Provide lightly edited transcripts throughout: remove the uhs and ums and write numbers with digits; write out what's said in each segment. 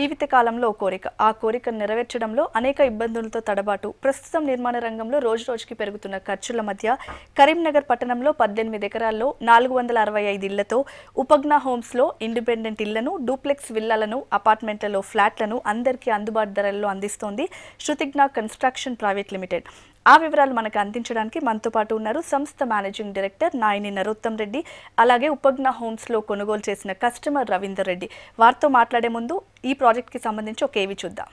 జీవితకాలంలో కోరిక. ఆ కోరికను నెరవేర్చడంలో అనేక ఇబ్బందులతో తడబాటు. ప్రస్తుతం నిర్మాణ రంగంలో రోజురోజుకి పెరుగుతున్న ఖర్చుల మధ్య కరీంనగర్ పట్టణంలో 18 ఎకరాల్లో 465 ఇళ్లతో ఉపజ్ఞా హోమ్స్లో ఇండిపెండెంట్ ఇళ్లను, డూప్లెక్స్ విల్లాలను, అపార్ట్మెంట్లలో ఫ్లాట్లను అందరికీ అందుబాటు ధరల్లో అందిస్తోంది శృతిజ్ఞ కన్స్ట్రక్షన్ ప్రైవేట్ లిమిటెడ్. ఆ వివరాలు మనకు అందించడానికి మనతో పాటు ఉన్నారు సంస్థ మేనేజింగ్ డైరెక్టర్ నాయని నరోత్తమ్ రెడ్డి, అలాగే ఉపజ్ఞా హోమ్స్లో కొనుగోలు చేసిన కస్టమర్ రవీందర్ రెడ్డి. వారితో మాట్లాడే ముందు ఈ ప్రాజెక్ట్కి సంబంధించి ఒక ఏవి చూద్దాం.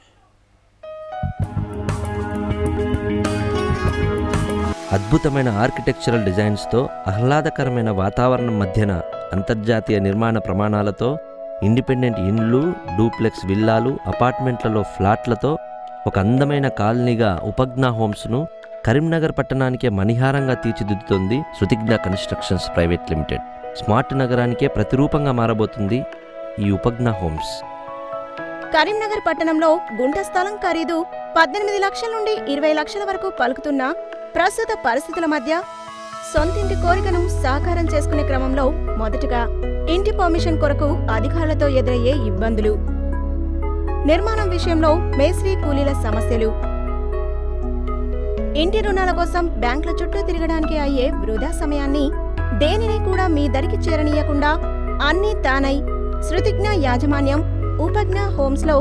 అద్భుతమైన ఆర్కిటెక్చరల్ డిజైన్స్తో ఆహ్లాదకరమైన వాతావరణం మధ్యన అంతర్జాతీయ నిర్మాణ ప్రమాణాలతో ఇండిపెండెంట్ ఇండ్లు, డూప్లెక్స్ విల్లాలు, అపార్ట్మెంట్లలో ఫ్లాట్లతో ఒక అందమైన కాలనీగా ఉపజ్ఞా హోమ్స్ను కరీంనగర్ పట్టణానికే మణిహారంగా తీర్చిదిద్దుతోంది Shrutigna constructions private limited. Smart నగరానికే ప్రతిరూపంగా మారబోతుంది ఈ ఉపజ్ఞా హోమ్స్. కరీంనగర్ పట్టణంలో గుంట స్థలం ఖరీదు 18 లక్షల నుండి 20 లక్షల వరకు పలుకుతున్న ప్రస్తుత పరిస్థితుల మధ్య సొంతింటి కోరికను సాకారం చేసుకునే క్రమంలో మొదటగా ఇంటి పర్మిషన్ కొరకు అధికారులతో ఎదురయ్యే ఇబ్బందులు, నిర్మాణం విషయంలో మేస్త్రీ కూలీల సమస్యలు, ఇంటి రుణాల కోసం బ్యాంకుల చుట్టూ తిరగడానికి అయ్యే వృధా సమయాన్ని దేనిని కూడా మీ దరికి చేరనీయకుండా అన్నీ తానై శృతిజ్ఞ యాజమాన్యం ఉపజ్ఞా హోమ్స్లో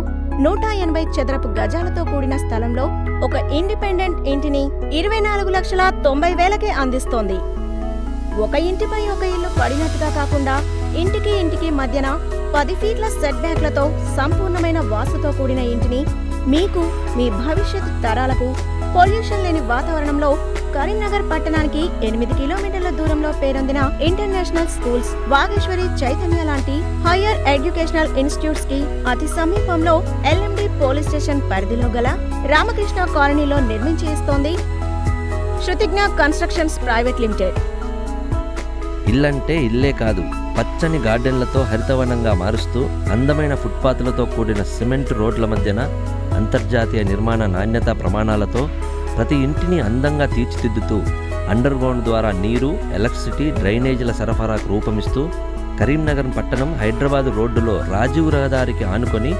180 చదరపు గజాలతో కూడిన స్థలంలో ఒక ఇండిపెండెంట్ ఇంటిని 24,90,000కే అందిస్తోంది. ఒక ఇంటిపై ఒక ఇల్లు పడినట్టుగా కాకుండా ఇంటికి మధ్యన 10 ఫీట్ల సెట్ బ్యాక్లతో సంపూర్ణమైన వాస్తుతో కూడిన ఇంటిని మీకు, మీ భవిష్యత్ తరాలకు పొల్యూషన్ లేని వాతావరణంలో కరీంనగర్ పట్టణానికి 8 కిలోమీటర్ల దూరంలో పేరొందిన ఇంటర్నేషనల్ స్కూల్స్, వాగేశ్వరి, చైతన్య లాంటి హయ్యర్ ఎడ్యుకేషనల్ ఇన్స్టిట్యూట్స్ కి అతి సమీపంలో ఎల్ఎండి పోలీస్ స్టేషన్ పరిధిలో గల రామకృష్ణ కాలనీలో నిర్మించి ఇస్తోంది శృతిజ్ఞ కన్స్ట్రక్షన్స్ ప్రైవేట్ లిమిటెడ్. ఇల్లంటే ఇల్లే కాదు, పచ్చని గార్డెన్లతో హరితవనంగా మారుస్తూ అందమైన ఫుట్పాత్లతో కూడిన సిమెంట్ రోడ్ల మధ్యన అంతర్జాతీయ నిర్మాణ నాణ్యతా ప్రమాణాలతో ప్రతి ఇంటిని అందంగా తీర్చిదిద్దుతూ అండర్ గ్రౌండ్ ద్వారా నీరు, ఎలక్ట్రిసిటీ, డ్రైనేజీల సరఫరాకు రూపమిస్తూ కరీంనగర్ పట్టణం హైదరాబాద్ రోడ్డులో రాజీవ్ రహదారికి ఆనుకొని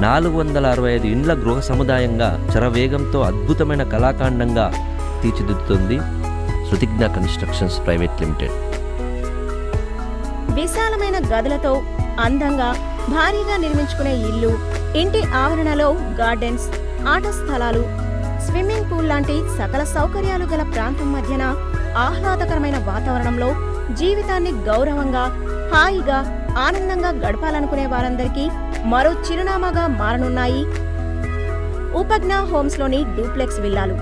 465 ఇండ్ల గృహ సముదాయంగా చరవేగంతో అద్భుతమైన కళాకాండంగా తీర్చిదిద్దుతుంది శృతిజ్ఞ కన్స్ట్రక్షన్స్ ప్రైవేట్ లిమిటెడ్. విశాలమైన గదులతో అందంగా భారీగా నిర్మించుకునే ఇల్లు, ఇంటి ఆవరణలో గార్డెన్స్, ఆట స్థలాలు, స్విమ్మింగ్ పూల్ లాంటి సకల సౌకర్యాలు గల ప్రాంతం మధ్యన ఆహ్లాదకరమైన వాతావరణంలో జీవితాన్ని గౌరవంగా, హాయిగా, ఆనందంగా గడపాలనుకునే వారందరికీ మరో చిరునామాగా మారనున్నాయి ఉపజ్ఞా హోమ్స్లోని డూప్లెక్స్ విల్లాలు.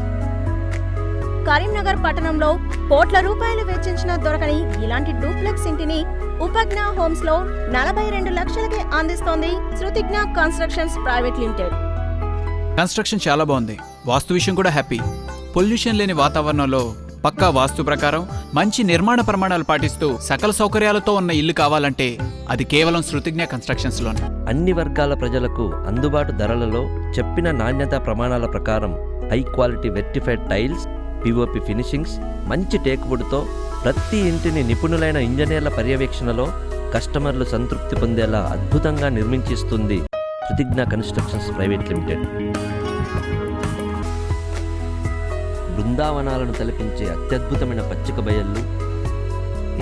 కరీంనగర్ పట్టణంలో కోట్ల రూపాయలు వెచ్చించిన దొరకని ఇలాంటి డూప్లెక్స్ ఇంటిని ఉపజ్ఞా హోమ్స్ లో 42 లక్షలకే అందిస్తోంది Shrutigna constructions private limited. Construction చాలా బాగుంది. వాస్తు విషయం కూడా హ్యాపీ. పొల్యూషన్ లేని వాతావరణంలో పక్కా వాస్తు ప్రకారం మంచి నిర్మాణ ప్రమాణాలు పాటిస్తూ సకల సౌకర్యాలతో ఉన్న ఇల్లు కావాలంటే అది కేవలం శృతిజ్ఞ కన్స్ట్రక్షన్స్ లోనే. అన్ని వర్గాల ప్రజలకు అందుబాటు ధరలలో చెప్పిన నాణ్యతా ప్రమాణాల ప్రకారం high quality vitrified tiles, POP finishings, మంచి టేకుబుడుతో ప్రతి ఇంటిని నిపుణులైన ఇంజనీర్ల పర్యవేక్షణలో కస్టమర్లు సంతృప్తి పొందేలా అద్భుతంగా నిర్మించిస్తుంది శృతిజ్ఞ కన్స్ట్రక్షన్స్ ప్రైవేట్ లిమిటెడ్. బృందావనాలను తలపించే అత్యద్భుతమైన పచ్చిక బయళ్ళు,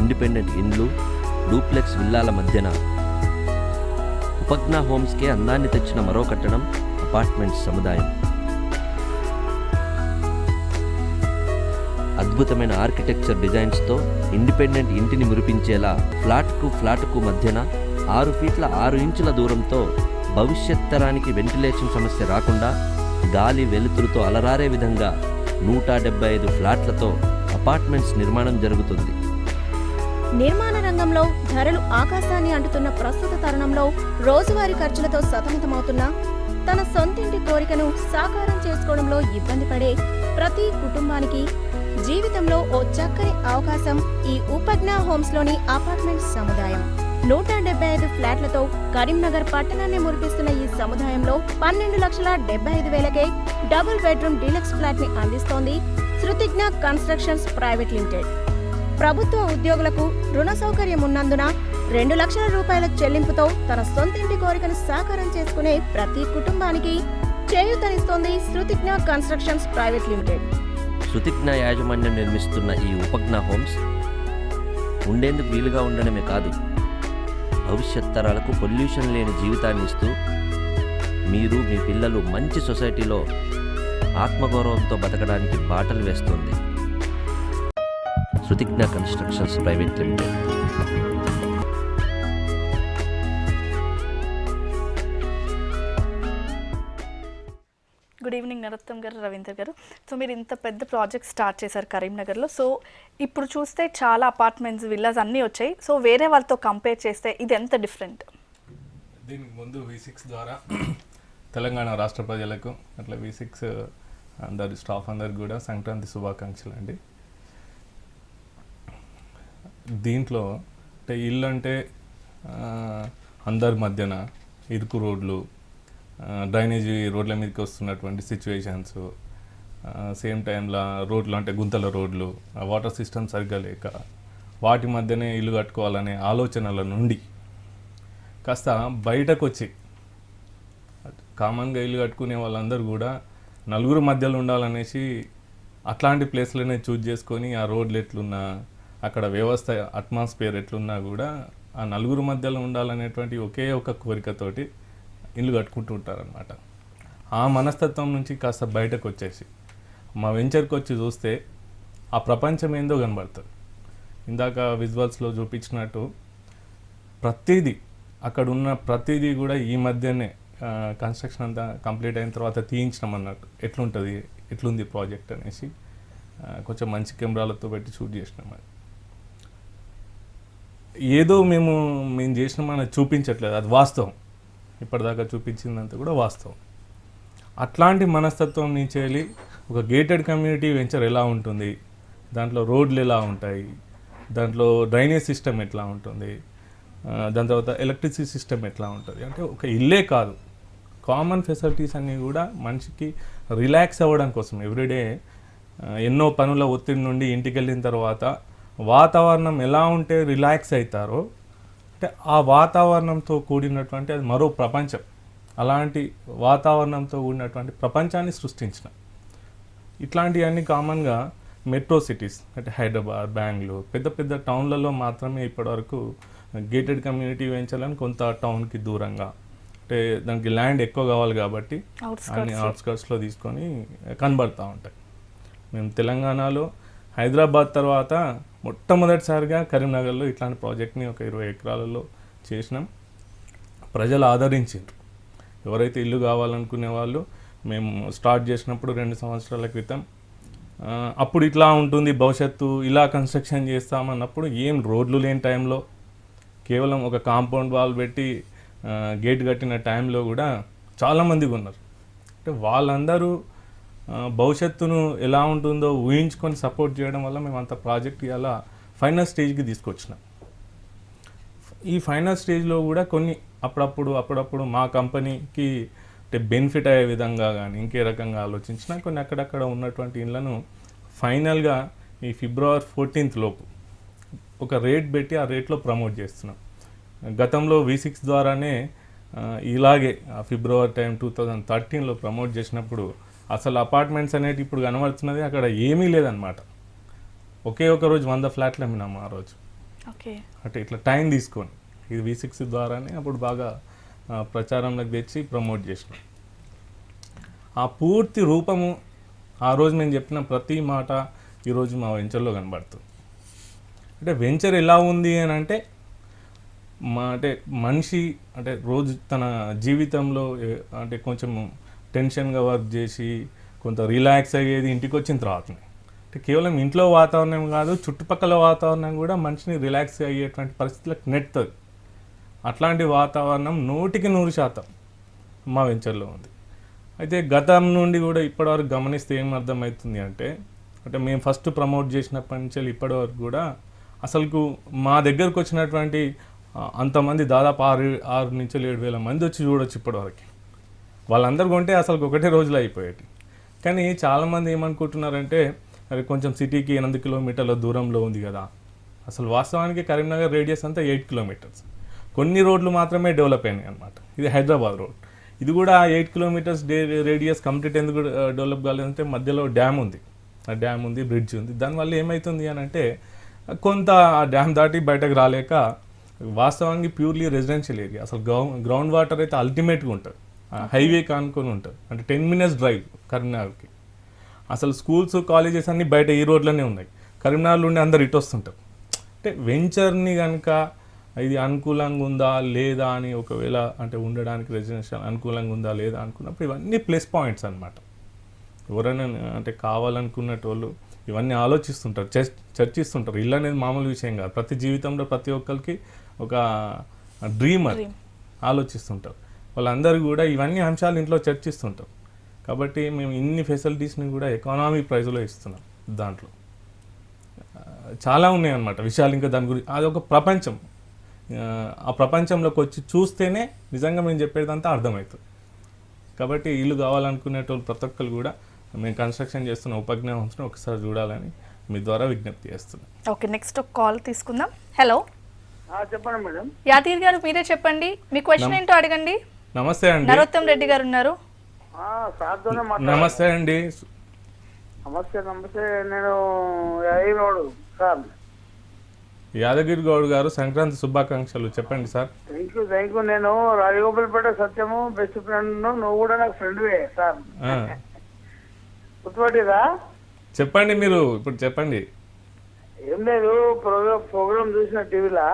ఇండిపెండెంట్ ఇండ్లు, డూప్లెక్స్ విల్లాల మధ్యన ఉపజ్ఞా హోమ్స్కే అందాన్ని తెచ్చిన మరో కట్టడం అపార్ట్మెంట్స్ సముదాయం. అద్భుతమైన ఆర్కిటెక్చర్ డిజైన్స్తో ఇండిపెండెంట్ ఇంటిని మురిపించేలా ఫ్లాట్కు మధ్యన 6 ఫీట్ల 6 ఇంచుల దూరంతో భవిష్యత్ తరానికి వెంటిలేషన్ సమస్య రాకుండా గాలి వెలుతురుతో అలరారే విధంగా 175 ఫ్లాట్లతో అపార్ట్మెంట్స్ నిర్మాణం జరుగుతుంది. నిర్మాణ రంగంలో ధరలు ఆకాశాన్ని అంటుతున్న ప్రస్తుత తరుణంలో రోజువారీ ఖర్చులతో సతమతమవుతున్న తన సొంతింటి కోరికను సాకారం చేసుకోవడంలో ఇబ్బంది పడే ప్రతి కుటుంబానికి జీవితంలో ఓ చక్కని అవకాశం ఈ ఉపజ్ఞా హోమ్స్లోని అపార్ట్మెంట్స్ సముదాయం. 175 ఫ్లాట్లతో కరీంనగర్ పట్టణాన్ని మురిపిస్తున్న ఈ సముదాయంలో 12,75,000కే డబుల్ బెడ్రూమ్ డీలక్స్ ఫ్లాట్ ని అందిస్తోంది శృతిజ్ఞ కన్స్ట్రక్షన్స్ ప్రైవేట్ లిమిటెడ్. ప్రభుత్వ ఉద్యోగులకు రుణ సౌకర్యం ఉన్నందున 2 లక్షల రూపాయల చెల్లింపుతో తన సొంతింటి కోరికను సాకారం చేసుకునే ప్రతి కుటుంబానికి చేయూతనిస్తోంది Shrutigna constructions private limited. Shrutigna యాజమాన్యం నిర్మిస్తున్న ఈ ఉపజ్ఞ హోమ్స్ ఉండేందుకు వీలుగా ఉండడమే కాదు, భవిష్యత్ తరాలకు పొల్యూషన్ లేని జీవితాన్ని ఇస్తూ మీరు మీ పిల్లలు మంచి సొసైటీలో ఆత్మగౌరవంతో బతకడానికి బాటలు వేస్తుంది. Shrutigna constructions private limited. Good evening Narottam గారు, రవీందర్ గారు. సో మీరు ఇంత పెద్ద ప్రాజెక్ట్ స్టార్ట్ చేశారు కరీంనగర్లో. సో ఇప్పుడు చూస్తే చాలా అపార్ట్మెంట్స్, విల్లాస్ అన్నీ వచ్చాయి. సో వేరే వాళ్ళతో కంపేర్ చేస్తే ఇది ఎంత డిఫరెంట్? దీనికి ముందు V6 ద్వారా తెలంగాణ రాష్ట్ర ప్రజలకు అట్లా V6 అందరి స్టాఫ్ అందరికి కూడా సంక్రాంతి శుభాకాంక్షలు అండి. దీంట్లో అంటే ఇల్లు అంటే అందరి మధ్యన ఇరుకు రోడ్లు, డ్రైనేజీ రోడ్ల మీదకి వస్తున్నటువంటి సిచ్యువేషన్స్, సేమ్ టైంలో రోడ్లు అంటే గుంతల రోడ్లు, వాటర్ సిస్టమ్ సరిగ్గా లేక వాటి మధ్యనే ఇల్లు కట్టుకోవాలనే ఆలోచనల నుండి కాస్త బయటకు వచ్చి కామన్గా ఇల్లు కట్టుకునే వాళ్ళందరూ కూడా నలుగురు మధ్యలో ఉండాలనేసి అట్లాంటి ప్లేస్లోనే చూజ్ చేసుకొని ఆ రోడ్లు ఎట్లున్నా, అక్కడ వ్యవస్థ అట్మాస్ఫియర్ ఎట్లున్నా కూడా ఆ నలుగురు మధ్యలో ఉండాలనేటువంటి ఒకే ఒక కోరికతోటి ఇల్లు కట్టుకుంటూ ఉంటారనమాట. ఆ మనస్తత్వం నుంచి కాస్త బయటకు వచ్చేసి మా వెంచర్కి వచ్చి చూస్తే ఆ ప్రపంచం ఏందో కనబడుతుంది. ఇందాక విజువల్స్లో చూపించినట్టు ప్రతిదీ అక్కడ ఉన్న ప్రతిదీ కూడా ఈ మధ్యనే కన్స్ట్రక్షన్ అంతా కంప్లీట్ అయిన తర్వాత తీయించడం అన్నట్టు ఎట్లుంటుంది, ఎట్లుంది ప్రాజెక్ట్ అనేసి కొంచెం మంచి కెమెరాలతో పెట్టి షూట్ చేసినాం. అది ఏదో మేము చేసినామని చూపించట్లేదు, అది వాస్తవం. ఇప్పటిదాకా చూపించిందంతా కూడా వాస్తవం. అట్లాంటి మనస్తత్వం నుంచి వెళ్ళి ఒక గేటెడ్ కమ్యూనిటీ వెంచర్ ఎలా ఉంటుంది, దాంట్లో రోడ్లు ఎలా ఉంటాయి, దాంట్లో డ్రైనేజ్ సిస్టమ్ ఎట్లా ఉంటుంది, దాని తర్వాత ఎలక్ట్రిసిటీ సిస్టమ్ ఎట్లా ఉంటుంది, అంటే ఒక ఇల్లే కాదు, కామన్ ఫెసిలిటీస్ అన్నీ కూడా మనిషికి రిలాక్స్ అవ్వడం కోసం ఎవ్రీడే ఎన్నో పనుల ఒత్తిడి నుండి ఇంటికి వెళ్ళిన తర్వాత వాతావరణం ఎలా ఉంటే రిలాక్స్ అవుతారో, అంటే ఆ వాతావరణంతో కూడినటువంటి అది మరో ప్రపంచం. అలాంటి వాతావరణంతో కూడినటువంటి ప్రపంచాన్ని సృష్టించిన ఇట్లాంటివన్నీ కామన్గా మెట్రో సిటీస్ అంటే హైదరాబాద్, బెంగళూరు, పెద్ద పెద్ద టౌన్లలో మాత్రమే ఇప్పటివరకు గేటెడ్ కమ్యూనిటీ వెంచాలని కొంత టౌన్కి దూరంగా, అంటే దానికి ల్యాండ్ ఎక్కువ కావాలి కాబట్టి అన్ని అవుట్స్కర్ట్స్లో తీసుకొని కనబడుతూ ఉంటాయి. మేము తెలంగాణలో హైదరాబాద్ తర్వాత మొట్టమొదటిసారిగా కరీంనగర్లో ఇట్లాంటి ప్రాజెక్ట్ని ఒక 20 ఎకరాలలో చేసినాం. ప్రజలు ఆదరించారు. ఎవరైతే ఇల్లు కావాలనుకునే వాళ్ళు మేము స్టార్ట్ చేసినప్పుడు 2 సంవత్సరాల క్రితం అప్పుడు ఇట్లా ఉంటుంది భవిష్యత్తు, ఇలా కన్స్ట్రక్షన్ చేస్తామన్నప్పుడు ఏం రోడ్లు లేని టైంలో కేవలం ఒక కాంపౌండ్ వాల్ పెట్టి గేట్ కట్టిన టైంలో కూడా చాలామంది ఉన్నారు. అంటే వాళ్ళందరూ భవిష్యత్తును ఎలా ఉంటుందో ఊహించుకొని సపోర్ట్ చేయడం వల్ల మేము అంత ప్రాజెక్ట్ ఇలా ఫైనల్ స్టేజ్కి తీసుకొచ్చినాం. ఈ ఫైనల్ స్టేజ్లో కూడా కొన్ని అప్పుడప్పుడు మా కంపెనీకి అంటే బెనిఫిట్ అయ్యే విధంగా కానీ ఇంకే రకంగా ఆలోచించినా కొన్ని అక్కడక్కడ ఉన్నటువంటి ఇళ్లను ఫైనల్గా ఈ ఫిబ్రవరి 14th లోపు ఒక రేట్ పెట్టి ఆ రేట్లో ప్రమోట్ చేస్తున్నాం. గతంలో V6 ద్వారానే ఇలాగే ఫిబ్రవరి 2013లో ప్రమోట్ చేసినప్పుడు అసలు అపార్ట్మెంట్స్ అనేవి ఇప్పుడు కనబడుతున్నది అక్కడ ఏమీ లేదనమాట. ఒకే ఒక రోజు 100 ఫ్లాట్లు అమ్మినాము ఆ రోజు. ఓకే, అంటే ఇట్లా టైం తీసుకొని ఇది V6 ద్వారానే అప్పుడు బాగా ప్రచారంలోకి తెచ్చి ప్రమోట్ చేసినాం. ఆ పూర్తి రూపము ఆ రోజు మేము చెప్పిన ప్రతి మాట ఈరోజు మా వెంచర్లో కనబడుతుంది. అంటే వెంచర్ ఎలా ఉంది అని అంటే అంటే మనిషి అంటే రోజు తన జీవితంలో అంటే కొంచెం టెన్షన్గా వర్క్ చేసి కొంత రిలాక్స్ అయ్యేది ఇంటికి వచ్చిన తర్వాతనే. అంటే కేవలం ఇంట్లో వాతావరణం కాదు, చుట్టుపక్కల వాతావరణం కూడా మనిషిని రిలాక్స్ అయ్యేటువంటి పరిస్థితులకు నెట్టుతుంది. అట్లాంటి వాతావరణం 100% మా వెంచర్లో ఉంది. అయితే గతం నుండి కూడా ఇప్పటివరకు గమనిస్తే ఏం అర్థమవుతుంది అంటే మేము ఫస్ట్ ప్రమోట్ చేసినప్పటి నుంచి ఇప్పటివరకు కూడా అసలుకు మా దగ్గరకు వచ్చినటువంటి అంతమంది దాదాపు 6 నుంచి 7,000 మంది వచ్చి చూడొచ్చు ఇప్పటివరకు. వాళ్ళందరూ కొంటే అసలు ఒకటే రోజులో అయిపోయేది. కానీ చాలామంది ఏమనుకుంటున్నారంటే అది కొంచెం సిటీకి 8 కిలోమీటర్ల దూరంలో ఉంది కదా, అసలు వాస్తవానికి కరీంనగర్ రేడియస్ అంతా 8 కిలోమీటర్స్. కొన్ని రోడ్లు మాత్రమే డెవలప్ అయినాయి అనమాట. ఇది హైదరాబాద్ రోడ్. ఇది కూడా 8 కిలోమీటర్స్ రేడియస్ కంప్లీట్ ఎందుకు డెవలప్ కాలేదంటే మధ్యలో డ్యామ్ ఉంది, ఆ డ్యామ్ ఉంది, బ్రిడ్జ్ ఉంది. దానివల్ల ఏమవుతుంది అని అంటే కొంత ఆ డ్యామ్ దాటి బయటకు రాలేక వాస్తవానికి ప్యూర్లీ రెసిడెన్షియల్ ఏరియా. అసలు గ్రౌండ్ వాటర్ అయితే అల్టిమేట్గా ఉంటుంది, హైవే కానుకొని ఉంటుంది. అంటే 10 minutes డ్రైవ్ కరీంనగర్కి. అసలు స్కూల్స్ కాలేజెస్ అన్నీ బయట ఈ రోడ్లోనే ఉన్నాయి. కరీంనగర్లో ఉండి అందరు ఇటు వస్తుంటారు. అంటే వెంచర్ని కనుక ఇది అనుకూలంగా ఉందా లేదా అని ఒకవేళ అంటే ఉండడానికి రెసిడెన్షియల్ అనుకూలంగా ఉందా లేదా అనుకున్నప్పుడు ఇవన్నీ ప్లస్ పాయింట్స్ అనమాట. ఎవరైనా అంటే కావాలనుకున్నటోళ్ళు ఇవన్నీ ఆలోచిస్తుంటారు, చర్చిస్తుంటారు. ఇల్లు అనేది మామూలు విషయం కాదు. ప్రతి జీవితంలో ప్రతి ఒక్కరికి ఒక డ్రీమర్ ఆలోచిస్తుంటారు. వాళ్ళందరూ కూడా ఇవన్నీ అంశాలు ఇంట్లో చర్చిస్తుంటారు. కాబట్టి మేము ఇన్ని ఫెసిలిటీస్ని కూడా ఎకానామిక్ ప్రైజ్లో ఇస్తున్నాం. దాంట్లో చాలా ఉన్నాయి అన్నమాట విషయాలు. ఇంకా దాని గురించి అది ఒక ప్రపంచం. ఆ ప్రపంచంలోకి వచ్చి చూస్తేనే నిజంగా మేము చెప్పేదంతా అర్థమవుతుంది. కాబట్టి ఇల్లు కావాలనుకునేటోళ్ళు ప్రతి ఒక్కరు కూడా మేము కన్స్ట్రక్షన్ చేస్తున్న ఉపజ్ఞ హోమ్స్ని ఒకసారి చూడాలని మీ ద్వారా విజ్ఞప్తి చేస్తున్నాం. ఓకే, నెక్స్ట్ ఒక కాల్ తీసుకుందాం. హలో, చెప్పండి మేడం. యాదగిరి గారు మీరే చెప్పండి, మీ క్వశ్చన్ ఏంటో అడగండి. నమస్తే అండి. నరోత్తం రెడ్డి గారు ఉన్నారు. సార్తోనే నమస్తే అండి. నమస్తే. నేను యాదగిరిగౌడ్ సార్. యాదగిరి గౌడ్ గారు సంక్రాంతి శుభాకాంక్షలు చెప్పండి సార్. Thank you. నేను రాజగోపాల్పేట సత్యము బెస్ట్ ఫ్రెండ్. నువ్వు కూడా నాకు ఫ్రెండ్వే సార్. గుర్తుపట్టిరా? చెప్పండి, మీరు ఇప్పుడు చెప్పండి. ఏం లేదు, ప్రోగ్రామ్ చూసిన టీవీలో.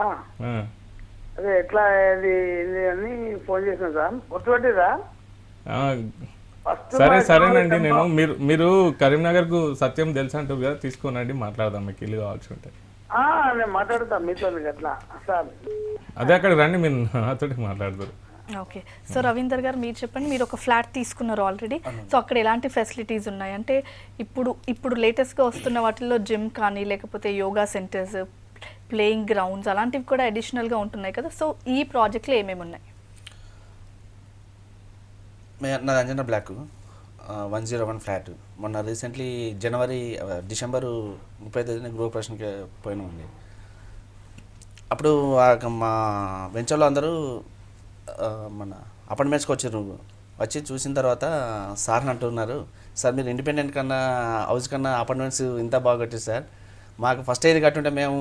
అదే ఎట్లా ఇది అని ఫోన్ చేసిన సార్. గుర్తుపట్టిరా? సరేనండి. నేను మీరు కరీంనగర్కు సత్యం తెలుసు అంటారు కదా, తీసుకోనండి, మాట్లాడదాం. మీకు ఇల్లు కావాల్సి ఉంటాయి. నేను మాట్లాడతా మీతో అట్లా సార్. అదే అక్కడ రండి, మీరు నాతోటి మాట్లాడతారు. ఓకే, సో రవీందర్ గారు మీరు చెప్పండి. మీరు ఒక ఫ్లాట్ తీసుకున్నారు ఆల్రెడీ. సో అక్కడ ఎలాంటి ఫెసిలిటీస్ ఉన్నాయి అంటే ఇప్పుడు లేటెస్ట్గా వస్తున్న వాటిల్లో జిమ్ కానీ లేకపోతే యోగా సెంటర్స్, ప్లేయింగ్ గ్రౌండ్స్ అలాంటివి కూడా అడిషనల్గా ఉంటున్నాయి కదా. సో ఈ ప్రాజెక్ట్లో ఏమేమి ఉన్నాయి? నాది అంజనా బ్లాక్ 101 ఫ్లాట్. మొన్న రీసెంట్లీ డిసెంబర్ 30 గృహప్రవేశానికి పోయినామండి. అప్పుడు మా వెంచర్లో అందరూ మన అపార్ట్మెంట్స్కి వచ్చి చూసిన తర్వాత సార్ని అంటున్నారు, సార్ మీరు ఇండిపెండెంట్ కన్నా హౌస్ కన్నా అపార్ట్మెంట్స్ ఇంత బాగా కట్టారు సార్, మాకు ఫస్ట్ ఇది కట్టుంటే మేము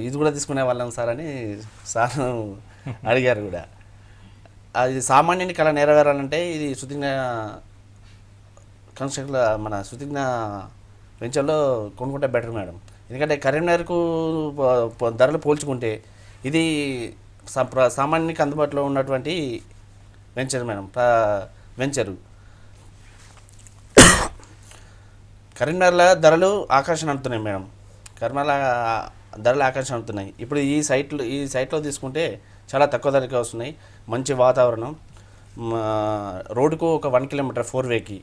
ఇది కూడా తీసుకునే వాళ్ళం సార్ అని సార్ అడిగారు కూడా. అది సామాన్యుని కళ నెరవేరాలంటే ఇది సుతిజ్ఞ కన్స్ట్రక్షన్ మన సుతిజ్ఞ వెంచర్లో కొనుక్కుంటే బెటర్ మేడం. ఎందుకంటే కరీంనగర్కు ధరలు పోల్చుకుంటే ఇది సామాన్యునికి అందుబాటులో ఉన్నటువంటి వెంచర్ మేడం. వెంచరు కరీంనగర్లో ధరలు ఆకర్షణ అవుతున్నాయి మేడం. కరీంనగర్లో ధరలు ఆకర్షణ అవుతున్నాయి. ఇప్పుడు ఈ సైట్లో తీసుకుంటే చాలా తక్కువ ధరకే వస్తున్నాయి. మంచి వాతావరణం, రోడ్డుకు ఒక 1 కిలోమీటర్ 4-వేకి,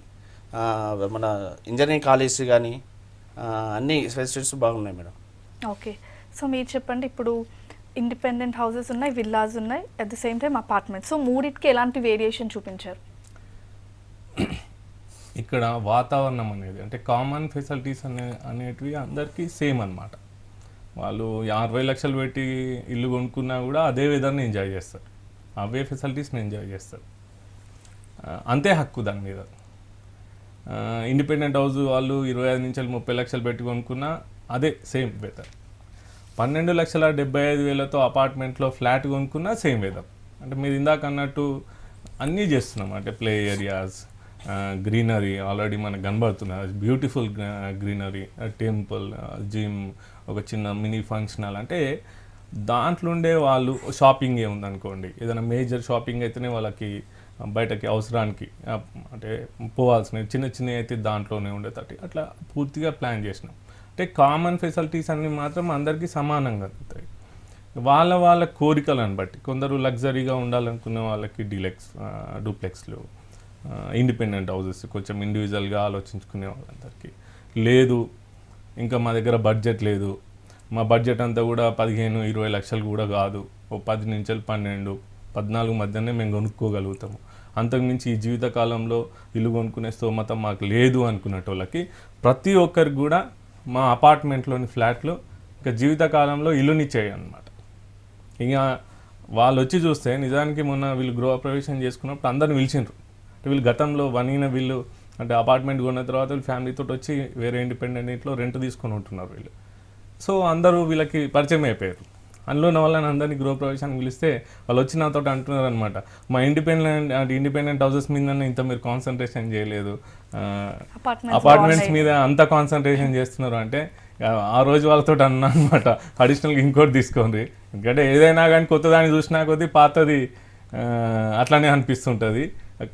మన ఇంజనీరింగ్ కాలేజ్ కానీ అన్ని ఫెసిలిటీస్ బాగున్నాయి మేడం. ఓకే, సో మీరు చెప్పండి. ఇప్పుడు ఇండిపెండెంట్ హౌసెస్ ఉన్నాయి, విల్లాస్ ఉన్నాయి, at the same time apartments. So మూడింటికి ఎలాంటి వేరియేషన్ చూపించారు? ఇక్కడ వాతావరణం అనేది అంటే కామన్ ఫెసిలిటీస్ అనేటివి అందరికీ సేమ్ అన్నమాట. వాళ్ళు 60 లక్షలు పెట్టి ఇల్లు కొనుక్కున్నా కూడా అదే వెదర్ని ఎంజాయ్ చేస్తారు, అవే ఫెసిలిటీస్ని ఎంజాయ్ చేస్తారు. అంతే హక్కు దాని మీద. ఇండిపెండెంట్ హౌస్ వాళ్ళు 25 నుంచి 30 లక్షలు పెట్టి కొనుక్కున్నా అదే సేమ్ వెదర్. 12,75,000తో అపార్ట్మెంట్లో ఫ్లాట్ కొనుక్కున్నా సేమ్ వెదర్. అంటే మీరు ఇందాక అన్నట్టు అన్నీ చేస్తున్నాం. అంటే ప్లే ఏరియాస్, గ్రీనరీ ఆల్రెడీ మనకు కనబడుతున్నది, బ్యూటిఫుల్ గ్రీనరీ, టెంపుల్, జిమ్, ఒక చిన్న మినీ ఫంక్షనల్. అంటే దాంట్లో ఉండే వాళ్ళు షాపింగ్ ఏముందనుకోండి, ఏదైనా మేజర్ షాపింగ్ అయితేనే వాళ్ళకి బయటకి అవసరానికి అంటే పోవాల్సినవి చిన్న చిన్నవి అయితే దాంట్లోనే ఉండేటట్టు అట్లా పూర్తిగా ప్లాన్ చేసినాం. అంటే కామన్ ఫెసిలిటీస్ అన్నీ మాత్రం అందరికీ సమానంగా అందుతాయి. వాళ్ళ కోరికలను బట్టి కొందరు లగ్జరీగా ఉండాలనుకునే వాళ్ళకి డూప్లెక్స్లు, ఇండిపెండెంట్ హౌసెస్ కొంచెం ఇండివిజువల్గా ఆలోచించుకునే వాళ్ళందరికీ. లేదు ఇంకా మా దగ్గర బడ్జెట్ లేదు, మా బడ్జెట్ అంతా కూడా 15-20 లక్షలు కూడా కాదు, ఓ 10 నుంచి 12-14 మధ్యనే మేము కొనుక్కోగలుగుతాము, అంతకుమించి ఈ జీవితకాలంలో ఇల్లు కొనుక్కునే స్తోమత మాకు లేదు అనుకునేటోళ్ళకి ప్రతి ఒక్కరికి కూడా మా అపార్ట్మెంట్లోని ఫ్లాట్లు ఇక జీవితకాలంలో ఇల్లునిచ్చేయి అనమాట. ఇక వాళ్ళు వచ్చి చూస్తే నిజానికి మొన్న వీళ్ళు గృహప్రవేశం చేసుకున్నప్పుడు అందరిని పిలిచిండ్రు. అంటే వీళ్ళు గతంలో వీళ్ళు అంటే అపార్ట్మెంట్ కొన్న తర్వాత వీళ్ళు ఫ్యామిలీతో వచ్చి వేరే ఇండిపెండెంట్ ఇంట్లో రెంట్ తీసుకొని ఉంటున్నారు వీళ్ళు. సో అందరూ వీళ్ళకి పరిచయం అయిపోయారు. అందులో ఉన్న వాళ్ళని అందరినీ గృహప్రవేశానికి పిలిస్తే వాళ్ళు వచ్చి నాతో అంటున్నారు అనమాట, మా ఇండిపెండెంట్ హౌసెస్ మీద ఇంత మీరు కాన్సన్ట్రేషన్ చేయలేదు, అపార్ట్మెంట్స్ మీద అంత కాన్సన్ట్రేషన్ చేస్తున్నారు. అంటే ఆ రోజు వాళ్ళతో అన్నా అనమాట, అడిషనల్గా ఇంకోటి తీసుకోండి. ఎందుకంటే ఏదైనా కానీ కొత్తదాన్ని చూసినా కొద్దీ పాతది అట్లానే అనిపిస్తుంటుంది.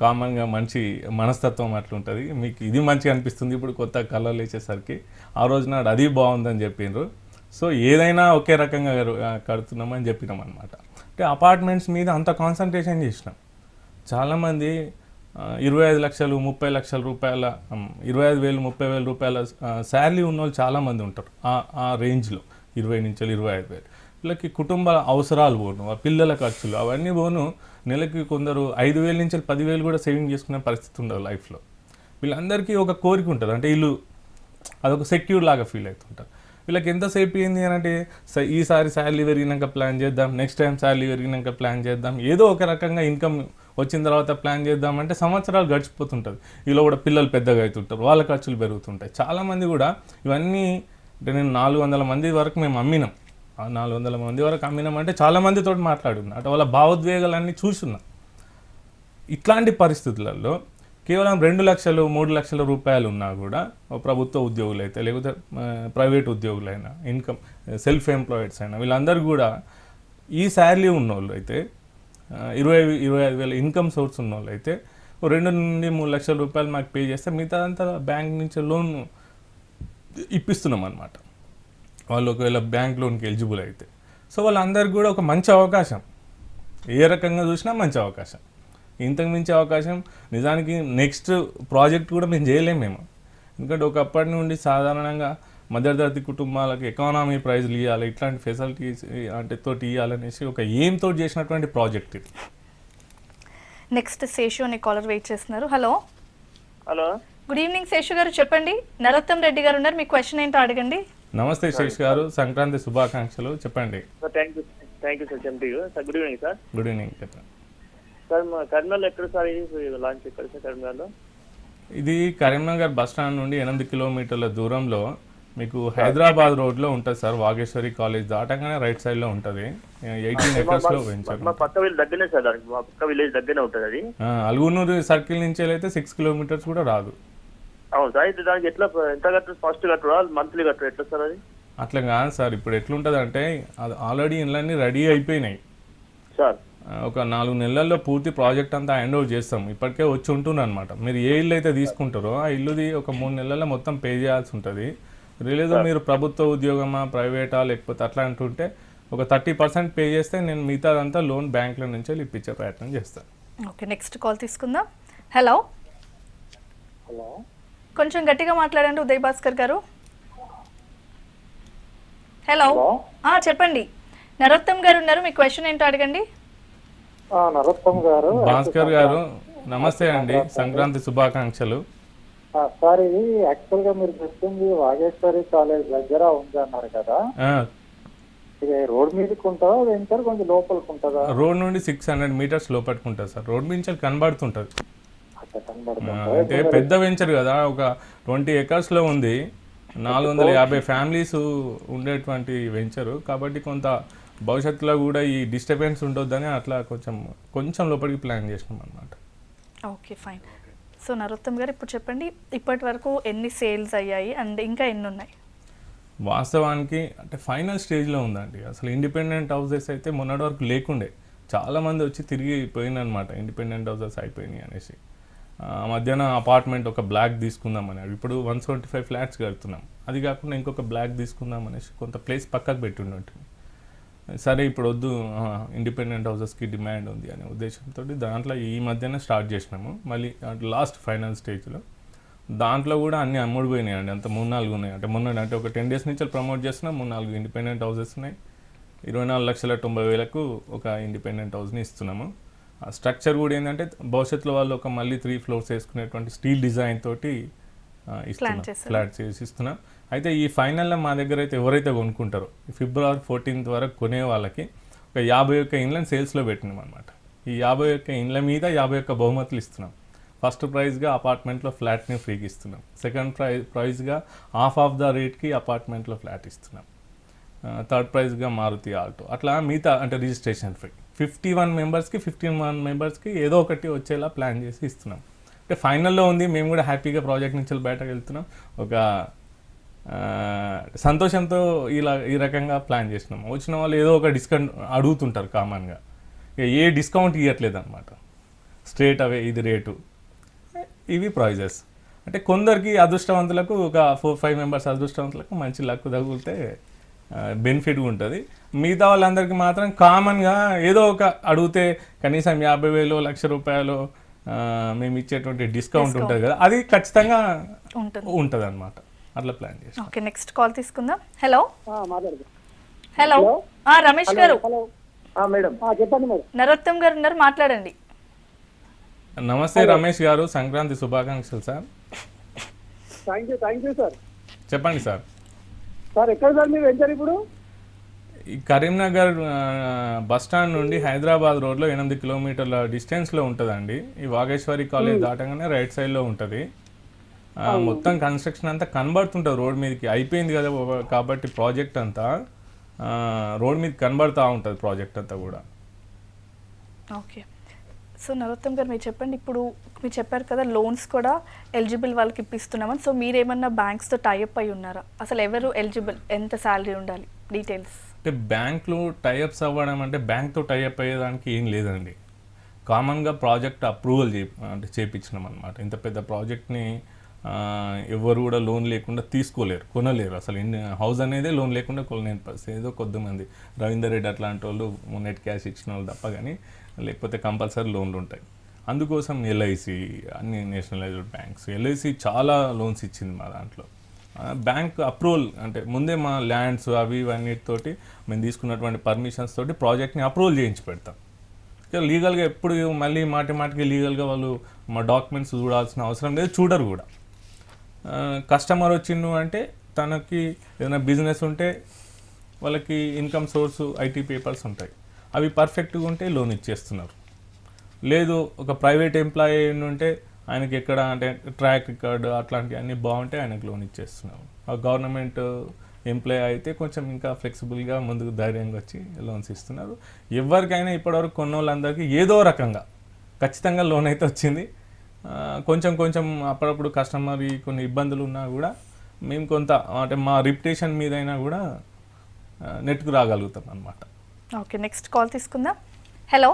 కామన్గా మంచి మనస్తత్వం అట్లుంటుంది. మీకు ఇది మంచిగా అనిపిస్తుంది ఇప్పుడు కొత్త కలర్లు వేసేసరికి. ఆ రోజు నాడు అది బాగుందని చెప్పిండ్రు. సో ఏదైనా ఒకే రకంగా కడుతున్నామని చెప్పినాం అనమాట. అంటే అపార్ట్మెంట్స్ మీద అంత కాన్సన్ట్రేషన్ చేసినాం. చాలామంది 25 లక్షలు 30 లక్షల రూపాయల 25,000 30,000 రూపాయల శాలరీ ఉన్న వాళ్ళు చాలామంది ఉంటారు. ఆ రేంజ్లో 20 నుంచి 25,000. వీళ్ళకి కుటుంబ అవసరాలు పోను, ఆ పిల్లల ఖర్చులు అవన్నీ పోను. నెలకి కొందరు 5,000 నుంచి 10,000 కూడా సేవింగ్ చేసుకునే పరిస్థితి ఉండదు లైఫ్లో. వీళ్ళందరికీ ఒక కోరిక ఉంటుంది, అంటే ఇల్లు అదొక సెక్యూర్ లాగా ఫీల్ అవుతుంటారు. వీళ్ళకి ఎంతసేపు ఏంది అని అంటే ఈసారి శాలరీ పెరిగినాక ప్లాన్ చేద్దాం, నెక్స్ట్ టైం శాలరీ పెరిగినాక ప్లాన్ చేద్దాం, ఏదో ఒక రకంగా ఇన్కమ్ వచ్చిన తర్వాత ప్లాన్ చేద్దామంటే సంవత్సరాలు గడిచిపోతుంటుంది. ఇలా కూడా పిల్లలు పెద్దగా అవుతుంటారు, వాళ్ళ ఖర్చులు పెరుగుతుంటాయి. చాలామంది కూడా ఇవన్నీ అంటే నేను 400 మంది వరకు మేము అమ్మినాం. ఆ 400 మంది వరకు అమ్మినామంటే చాలామందితో మాట్లాడున్నా, అంటే వాళ్ళ భావోద్వేగాలన్నీ చూసున్నా. ఇట్లాంటి పరిస్థితులలో కేవలం 2 లక్షలు 3 లక్షల రూపాయలు ఉన్నా కూడా ప్రభుత్వ ఉద్యోగులు అయితే లేకపోతే ప్రైవేట్ ఉద్యోగులైనా ఇన్కమ్ సెల్ఫ్ ఎంప్లాయిడ్స్ అయినా వీళ్ళందరూ కూడా ఈ శాలరీ ఉన్నోళ్ళు అయితే 25,000 ఇన్కమ్ సోర్స్ ఉన్నోళ్ళు అయితే 2 నుండి 3 లక్షల రూపాయలు మాకు పే చేస్తే మిగతా అంతా బ్యాంక్ నుంచి లోన్ ఇప్పిస్తున్నాం అనమాట. వాళ్ళు ఒకవేళ బ్యాంక్ లోన్కి ఎలిజిబుల్ అయితే. సో వాళ్ళందరికీ కూడా ఒక మంచి అవకాశం, ఏ రకంగా చూసినా మంచి అవకాశం. ఇంతకు మించి అవకాశం నిజానికి నెక్స్ట్ ప్రాజెక్ట్ కూడా మేము చేయలేము మేము. ఎందుకంటే ఒకప్పటి నుండి సాధారణంగా మధ్యతరగతి కుటుంబాలకు ఎకానమీ ప్రైజ్లు ఇవ్వాలి, ఇట్లాంటి ఫెసిలిటీస్ అంటే తోటి ఇవ్వాలనేసి ఒక ఎయిమ్ తోటి చేసినటువంటి ప్రాజెక్ట్ ఇది. నెక్స్ట్ శేషు అనే కాలర్ వెయిట్ చేస్తున్నారు. Hello hello, good evening Seshu గారు, చెప్పండి. నరోత్తం రెడ్డి గారు ఉన్నారు, మీ క్వశ్చన్ ఏంటో అడగండి. నమస్తే శేష్ గారు, సంక్రాంతి శుభాకాంక్షలు. చెప్పండి. Thank you sir. Sir good evening sir. Good evening. చెప్పండి సార్. మా కరీంనగర్లో ఎక్కడ సార్ ఇది లాంచ్ ఎక్కడ సార్ కరీంనగర్లో? ఇది కరీంనగర్ బస్ స్టాండ్ నుండి 8 కిలోమీటర్ల దూరంలో మీకు హైదరాబాద్ రోడ్లో ఉంటుంది సార్. వాగేశ్వరి కాలేజ్ దాటంగానే రైట్ సైడ్లో ఉంటుంది. 18 ఎకర్స్లో వెంచర్. మా పక్క విలేజ్ దగ్గరనే సార్, దానికి మా పక్క విలేజ్ దగ్గరనే ఉంటుంది అది. అల్గునూరు సర్కిల్ నుంచి అయితే 6 కిలోమీటర్స్ కూడా రాదు. అవును సార్. అయితే దానికి ఎట్లా ఎంత కట్టరు, ఫస్ట్ కట్టరా మంత్లీ కట్టరు, ఎట్లా సార్ అది? అట్లా కాదు సార్. ఇప్పుడు ఎట్లుంటుంది అంటే అది ఆల్రెడీ ఇళ్ళన్నీ రెడీ అయిపోయినాయి సార్. ఒక 4 నెలల్లో పూర్తి ప్రాజెక్ట్ అంతా హ్యాండ్ ఓవర్ చేస్తాం. ఇప్పటికే వచ్చి ఉంటుంది అనమాట. మీరు ఏ ఇల్లు అయితే తీసుకుంటారో ఆ ఇల్లుది ఒక 3 నెలల్లో మొత్తం పే చేయాల్సి ఉంటుంది. లేదు మీరు ప్రభుత్వ ఉద్యోగమా ప్రైవేటా లేకపోతే అట్లా అంటుంటే ఒక 30% పే చేస్తే నేను మిగతాదంతా లోన్ బ్యాంకుల నుంచి ఇప్పించే ప్రయత్నం చేస్తాను. ఓకే, నెక్స్ట్ కాల్ తీసుకుందాం. హలో, కొంచెం గట్టిగా మాట్లాడండి ఉదయ్ భాస్కర్ గారు. హలో, చెప్పండి. నరోత్తం గారు ఉన్నారు, మీ క్వశ్చన్ ఏంటో అడగండి. నరోత్తం గారు, భాస్కర్ గారు నమస్తే అండి, సంక్రాంతి శుభాకాంక్షలు. సార్ ఇది యాక్చువల్ గా మీరు చెప్పింది వాగేశ్వరి కాలేజ్ దగ్గర ఉంది అన్నారు కదా, ఇది రోడ్ మీదకి ఉంటుందా వెంచర్ కొంచెం లోపలికి ఉంటుందా? రోడ్ నుండి 600 మీటర్స్ లోపలికి ఉంటుంది సార్. రోడ్ నుంచి కనబడుతుంటుంది. అంటే పెద్ద వెంచర్ కదా, ఒక 20 ఎకర్స్లో ఉంది. 450 ఫ్యామిలీస్ ఉండేటువంటి వెంచరు కాబట్టి కొంత భవిష్యత్తులో కూడా ఈ డిస్టర్బెన్స్ ఉండొద్దని అట్లా కొంచెం లోపలికి ప్లాన్ చేసినాం అనమాట. Okay, fine. సో నరోత్తం గారు ఇప్పుడు చెప్పండి, ఇప్పటి వరకు ఎన్ని సేల్స్ అయ్యాయి అండ్ ఇంకా ఎన్ని ఉన్నాయి? వాస్తవానికి అంటే ఫైనల్ స్టేజ్లో ఉందండి. అసలు ఇండిపెండెంట్ హౌసెస్ అయితే మొన్నటి వరకు లేకుండే, చాలామంది వచ్చి తిరిగి పోయిందనమాట. ఇండిపెండెంట్ హౌసెస్ అయిపోయినాయి అనేసి మధ్యాహ్నం అపార్ట్మెంట్ ఒక బ్లాక్ తీసుకుందామని, ఇప్పుడు 175 ఫ్లాట్స్ కడుతున్నాం. అది కాకుండా ఇంకొక బ్లాక్ తీసుకుందాం అనేసి కొంత ప్లేస్ పక్కకు పెట్టుంటుంది. సరే ఇప్పుడు వద్దు, ఇండిపెండెంట్ హౌసెస్కి డిమాండ్ ఉంది అనే ఉద్దేశంతో దాంట్లో ఈ మధ్యన స్టార్ట్ చేసినాము. మళ్ళీ లాస్ట్ ఫైనల్ స్టేజ్లో దాంట్లో కూడా అన్నీ అమ్ముడిపోయినాయండి. అంత 3-4 ఉన్నాయి. అంటే మొన్న అంటే ఒక 10 days నుంచి ప్రమోట్ చేస్తున్నాం. 3-4 ఇండిపెండెంట్ హౌసెస్ ఉన్నాయి. 24,90,000 ఒక ఇండిపెండెంట్ హౌస్ని ఇస్తున్నాము. ఆ స్ట్రక్చర్ కూడా ఏంటంటే భవిష్యత్తులో వాళ్ళు ఒక మళ్ళీ 3 floors వేసుకునేటువంటి స్టీల్ డిజైన్ తోటి ఇస్తున్నాం, చేశారు. ఫ్లాట్ చేసి ఇస్తున్నాం. అయితే ఈ ఫైనల్లో మా దగ్గర అయితే ఎవరైతే కొనుక్కుంటారో ఫిబ్రవరి 14th వరకు కొనే వాళ్ళకి ఒక 51 ఇండ్లను సేల్స్లో పెట్టినాం అనమాట. ఈ 51 ఇండ్ల మీద 51 బహుమతులు ఇస్తున్నాం. ఫస్ట్ ప్రైజ్గా అపార్ట్మెంట్లో ఫ్లాట్ని ఫ్రీకి ఇస్తున్నాం. సెకండ్ ప్రైజ్గా హాఫ్ ఆఫ్ ద రేట్కి అపార్ట్మెంట్లో ఫ్లాట్ ఇస్తున్నాం. థర్డ్ ప్రైజ్గా మారుతి ఆల్టో. అట్లా మిగతా అంటే రిజిస్ట్రేషన్ ఫ్రీ 51 మెంబర్స్కి ఏదో ఒకటి వచ్చేలా ప్లాన్ చేసి ఇస్తున్నాం. అంటే ఫైనల్లో ఉంది, మేము కూడా హ్యాపీగా ప్రాజెక్ట్ నుంచి బయటకు వెళ్తున్నాం. ఒక సంతోషంతో ఈ రకంగా ప్లాన్ చేసినాం. వచ్చిన వాళ్ళు ఏదో ఒక డిస్కౌంట్ అడుగుతుంటారు కామన్గా, ఏ డిస్కౌంట్ ఇవ్వట్లేదు అనమాట. స్ట్రేట్ అవే ఇది రేటు, ఇవి ప్రైజెస్. అంటే కొందరికి అదృష్టవంతులకు ఒక 4-5 మెంబర్స్ అదృష్టవంతులకు మంచి లక్ తగిలితే బెనిఫిట్గా ఉంటుంది. మిగతా వాళ్ళందరికీ మాత్రం కామన్గా ఏదో ఒక అడిగితే కనీసం 50,000 ₹1,00,000 మేము ఇచ్చేటువంటి డిస్కౌంట్ ఉంటుంది కదా, అది ఖచ్చితంగా ఉంటుంది అనమాట. అట్లా ప్లాన్ చేసి. ఓకే, నెక్స్ట్ కాల్ తీసుకుందాం. హలో హలో రమేష్ గారు. మేడం చెప్పండి మేడం. నరోత్తం గారు ఉన్నారు, మాట్లాడండి. నమస్తే రమేష్ గారు, సంక్రాంతి శుభాకాంక్షలు సార్. Thank you sir. చెప్పండి సార్. సార్ ఎక్కడ సార్ మీరు వెంచర్ ఇప్పుడు? ఈ కరీంనగర్ బస్ స్టాండ్ నుండి హైదరాబాద్ రోడ్లో 8 కిలోమీటర్ల డిస్టెన్స్లో ఉంటుందండి. ఈ వాగేశ్వరి కాలేజ్ దాటగానే రైట్ సైడ్లో ఉంటుంది. మొత్తం కన్స్ట్రక్షన్ అంతా కనబడుతుంటుంది రోడ్ మీదకి. అయిపోయింది కదా కాబట్టి ప్రాజెక్ట్ అంతా రోడ్ మీద కనబడుతూ ఉంటుంది ప్రాజెక్ట్ అంతా కూడా. ఓకే, సో నరోత్తం గారు మీరు చెప్పండి. ఇప్పుడు మీరు చెప్పారు కదా లోన్స్ కూడా ఎలిజిబుల్ వాళ్ళకి ఇప్పిస్తున్నామని. సో మీరు ఏమన్నా బ్యాంక్స్తో టైఅప్ అయి ఉన్నారా? అసలు ఎవరు ఎలిజిబుల్, ఎంత శాలరీ ఉండాలి, డీటెయిల్స్? అంటే బ్యాంక్లో టైఅప్స్ అవ్వడం అంటే బ్యాంక్తో టైఅప్ అయ్యేదానికి ఏం లేదండి. కామన్గా ప్రాజెక్ట్ అప్రూవల్ చేయించినాం అనమాట. ఇంత పెద్ద ప్రాజెక్ట్ని ఎవరు కూడా లోన్ లేకుండా తీసుకోలేరు, కొనలేరు. అసలు హౌస్ అనేది లోన్ లేకుండా కొనలేని పరిస్థితి. ఏదో కొద్దిమంది రవీందర్ రెడ్డి అట్లాంటి వాళ్ళు నెట్ క్యాష్ ఇచ్చిన వాళ్ళు తప్ప, కానీ లేకపోతే కంపల్సరీ లోన్లు ఉంటాయి. అందుకోసం ఎల్ఐసి, అన్ని నేషనలైజ్డ్ బ్యాంక్స్, ఎల్ఐసి చాలా లోన్స్ ఇచ్చింది మా దాంట్లో. బ్యాంక్ అప్రూవల్ అంటే ముందే మా ల్యాండ్స్ అవి ఇవన్నిటితోటి మేము తీసుకున్నటువంటి పర్మిషన్స్ తోటి ప్రాజెక్ట్ని అప్రూవల్ చేయించి పెడతాం. లీగల్గా ఎప్పుడు మళ్ళీ మాటికి లీగల్గా వాళ్ళు మా డాక్యుమెంట్స్ చూడాల్సిన అవసరం లేదు, చూడరు కూడా. కస్టమర్ వచ్చిండు అంటే తనకి ఏదైనా బిజినెస్ ఉంటే వాళ్ళకి ఇన్కమ్ సోర్సు ఐటీ పేపర్స్ ఉంటాయి, అవి పర్ఫెక్ట్గా ఉంటే లోన్ ఇచ్చేస్తున్నారు. లేదు ఒక ప్రైవేట్ ఎంప్లాయీ ఉంటే ఆయనకి ఎక్కడ అంటే ట్రాక్ రికార్డు అట్లాంటివి అన్నీ బాగుంటే ఆయనకు లోన్ ఇచ్చేస్తున్నారు. ఆ గవర్నమెంట్ ఎంప్లాయీ అయితే కొంచెం ఇంకా ఫ్లెక్సిబుల్గా ముందుకు ధైర్యంగా వచ్చి లోన్స్ ఇస్తున్నారు. ఎవరికైనా ఇప్పటివరకు కొన్న వాళ్ళందరికీ ఏదో రకంగా ఖచ్చితంగా లోన్ అయితే వచ్చింది. కొంచెం అప్పుడప్పుడు కస్టమర్ కొన్ని ఇబ్బందులు ఉన్నా కూడా మేము కొంత అంటే మా రిప్యుటేషన్ మీదైనా కూడా నెట్కు రాగలుగుతాం అన్నమాట. ఓకే, నెక్స్ట్ కాల్ తీసుకుందాం. హలో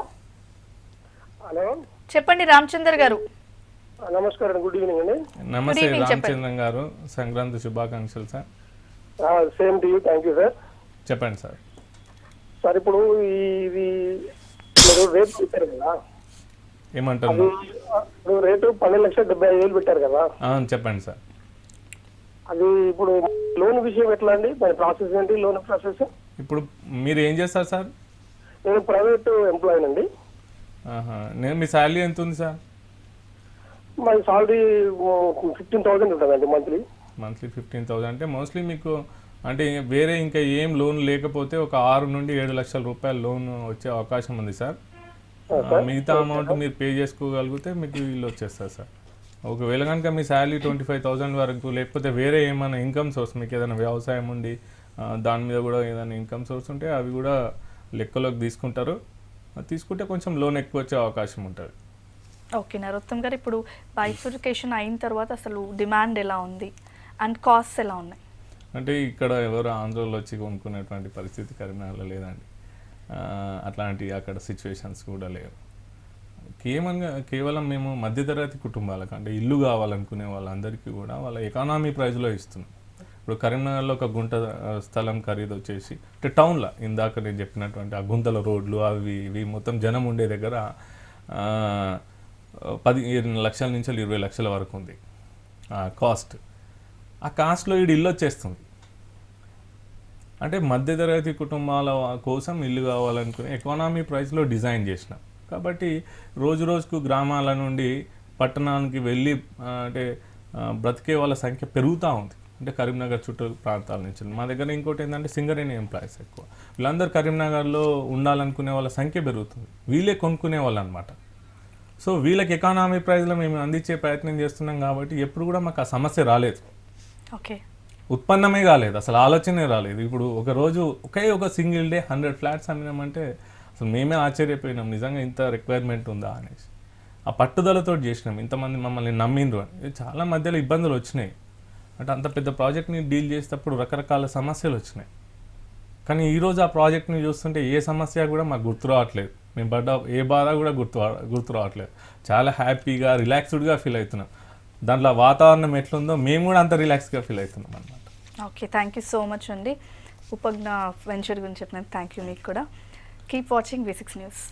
హలో చెప్పండి రామచందర్ గారు. నమస్కారం, గుడ్ ఈవినింగ్ అండి. నమస్తే evening, రామచంద్రన్ గారు, సంక్రాంతి శుభాకాంక్షలు sir. Same to you, thank you sir. చెప్పండి సార్. సార్ ఇప్పుడు ఇది మీరు రేట్ పెట్టారు కదా, ఏమంటారు? ఇప్పుడు రేటు 12,75,000 పెట్టారు కదా, చెప్పండి సార్. అది ఇప్పుడు లోన్ విషయం ఎట్లా అండి, దాని ప్రాసెస్ ఏంటి, లోన్ ప్రాసెస్? ఇప్పుడు మీరు ఏం చేస్తారు సార్? నేను ప్రైవేట్ ఎంప్లాయీ అండి. మీ శాలరీ ఎంత ఉంది సార్? మా సాలరీ 15,000 ఉంటుందండి మంత్లీ. 15,000 అంటే మోస్ట్లీ మీకు అంటే వేరే ఇంకా ఏం లోన్ లేకపోతే ఒక 6 నుండి 7 లక్షల రూపాయల లోన్ వచ్చే అవకాశం ఉంది సార్. మిగతా అమౌంట్ మీరు పే చేసుకోగలిగితే మీకు ఇల్లు వచ్చేస్తారు సార్. ఒకవేళ కనుక మీ శాలరీ 25,000 వరకు లేకపోతే వేరే ఏమైనా ఇన్కమ్ సోర్స్ మీకు ఏదైనా వ్యవసాయం ఉండి దాని మీద కూడా ఏదైనా ఇన్కమ్ సోర్స్ ఉంటే అవి కూడా లెక్కలోకి తీసుకుంటారు. తీసుకుంటే కొంచెం లోన్ ఎక్కువ వచ్చే అవకాశం ఉంటుంది. ఓకే నరోత్తం గారు, ఇప్పుడు బైఫర్కేషన్ అయిన తర్వాత అసలు డిమాండ్ ఎలా ఉంది అండ్ కాస్ట్ ఎలా ఉన్నాయి? అంటే ఇక్కడ ఎవరు ఆంధ్రలో వచ్చి కొనుక్కునేటువంటి పరిస్థితి కరీంనగర్లో లేదండి. అట్లాంటి అక్కడ సిచ్యువేషన్స్ కూడా లేవు. కేవలం మేము మధ్యతరగతి కుటుంబాలకు అంటే ఇల్లు కావాలనుకునే వాళ్ళందరికీ కూడా వాళ్ళ ఎకానమీ ప్రైస్లో ఇస్తున్నాం. ఇప్పుడు కరీంనగర్లో ఒక గుంట స్థలం ఖరీదు వచ్చేసి అంటే టౌన్లో ఇందాక నేను చెప్పినటువంటి ఆ గుంతల రోడ్లు అవి ఇవి మొత్తం జనం ఉండే దగ్గర 15 లక్షల నుంచి 20 లక్షల వరకు ఉంది కాస్ట్. ఆ కాస్ట్లో ఈ ఇల్లు వచ్చేస్తుంది. అంటే మధ్యతరగతి కుటుంబాల కోసం ఇల్లు కావాలనుకునే ఎకానమీ ప్రైస్లో డిజైన్ చేసినాం. కాబట్టి రోజు రోజుకు గ్రామాల నుండి పట్టణానికి వెళ్ళి అంటే బ్రతికే వాళ్ళ సంఖ్య పెరుగుతూ ఉంది. అంటే కరీంనగర్ చుట్టూ ప్రాంతాల నుంచి. మా దగ్గర ఇంకోటి ఏంటంటే సింగరేణి ఎంప్లాయీస్ ఎక్కువ. వీళ్ళందరూ కరీంనగర్లో ఉండాలనుకునే వాళ్ళ సంఖ్య పెరుగుతుంది. వీళ్ళే కొనుక్కునే వాళ్ళు అనమాట. సో వీళ్ళకి ఎకానమీ ప్రైస్లో మేము అందించే ప్రయత్నం చేస్తున్నాం కాబట్టి ఎప్పుడు కూడా మాకు ఆ సమస్య రాలేదు. ఓకే. ఉత్పన్నమే కాలేదు, అసలు ఆలోచనే రాలేదు. ఇప్పుడు ఒక రోజు ఒక సింగిల్ డే 100 ఫ్లాట్స్ అమ్మినామంటే అసలు మేమే ఆశ్చర్యపోయినాం, నిజంగా ఇంత రిక్వైర్మెంట్ ఉందా అనేసి. ఆ పట్టుదలతో చేసినాం, ఇంతమంది మమ్మల్ని నమ్మిండ్రు అని. చాలా మధ్యలో ఇబ్బందులు వచ్చినాయి. అంటే అంత పెద్ద ప్రాజెక్ట్ని డీల్ చేసేటప్పుడు రకరకాల సమస్యలు వచ్చినాయి. కానీ ఈరోజు ఆ ప్రాజెక్ట్ని చూస్తుంటే ఏ సమస్య కూడా మాకు గుర్తు రావట్లేదు. మేము పడ్డ ఏ బాధ కూడా గుర్తు రావట్లేదు. చాలా హ్యాపీగా రిలాక్స్డ్గా ఫీల్ అవుతున్నాం. దాంట్లో వాతావరణం ఎట్లుందో మేము కూడా అంత రిలాక్స్గా ఫీల్ అవుతున్నాం అన్నమాట. Okay, thank you so much అండి. ఉపజ్ఞ వెంచర్ గురించి చెప్పినందుకు థ్యాంక్ యూ మీకు కూడా. Keep watching V6 news.